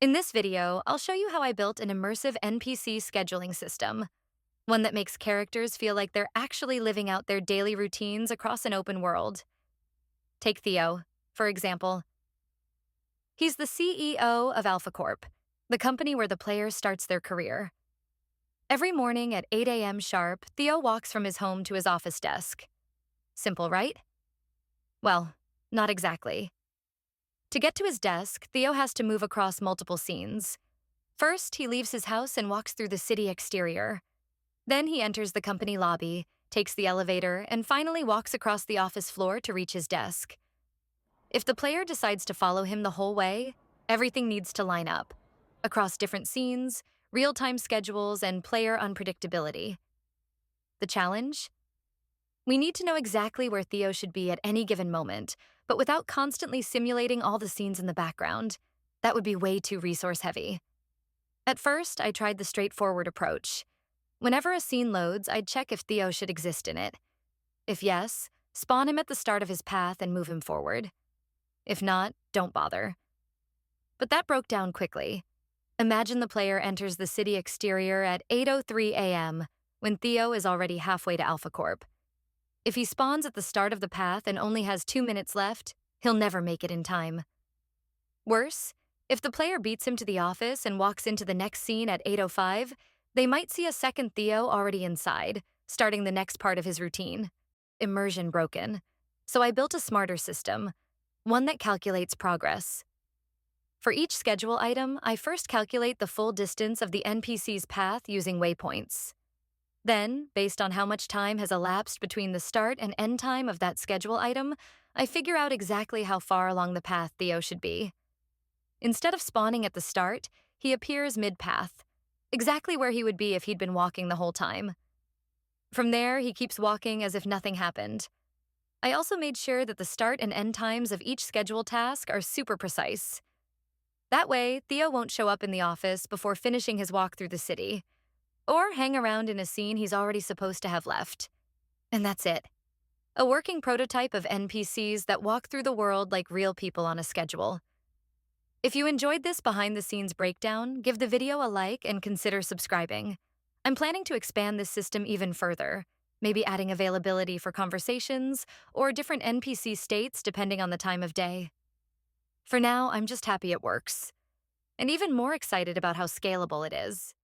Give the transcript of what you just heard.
In this video, I'll show you how I built an immersive NPC scheduling system, one that makes characters feel like they're actually living out their daily routines across an open world. Take Theo, for example. He's the CEO of Alpha Corp, the company where the player starts their career. Every morning at 8 a.m. sharp, Theo walks from his home to his office desk. Simple, right? Well, not exactly. To get to his desk, Theo has to move across multiple scenes. First, he leaves his house and walks through the city exterior. Then he enters the company lobby, takes the elevator, and finally walks across the office floor to reach his desk. If the player decides to follow him the whole way, everything needs to line up, across different scenes, real-time schedules, and player unpredictability. The challenge? We need to know exactly where Theo should be at any given moment, but without constantly simulating all the scenes in the background. That would be way too resource-heavy. At first, I tried the straightforward approach. Whenever a scene loads, I'd check if Theo should exist in it. If yes, spawn him at the start of his path and move him forward. If not, don't bother. But that broke down quickly. Imagine the player enters the city exterior at 8:03 a.m., when Theo is already halfway to Alpha Corp. If he spawns at the start of the path and only has 2 minutes left, he'll never make it in time. Worse, if the player beats him to the office and walks into the next scene at 8:05, they might see a second Theo already inside, starting the next part of his routine. Immersion broken. So I built a smarter system, one that calculates progress. For each schedule item, I first calculate the full distance of the NPC's path using waypoints. Then, based on how much time has elapsed between the start and end time of that schedule item, I figure out exactly how far along the path Theo should be. Instead of spawning at the start, he appears mid-path, exactly where he would be if he'd been walking the whole time. From there, he keeps walking as if nothing happened. I also made sure that the start and end times of each schedule task are super precise. That way, Theo won't show up in the office before finishing his walk through the city, or hang around in a scene he's already supposed to have left. And that's it. A working prototype of NPCs that walk through the world like real people on a schedule. If you enjoyed this behind-the-scenes breakdown, give the video a like and consider subscribing. I'm planning to expand this system even further, maybe adding availability for conversations or different NPC states depending on the time of day. For now, I'm just happy it works, and even more excited about how scalable it is.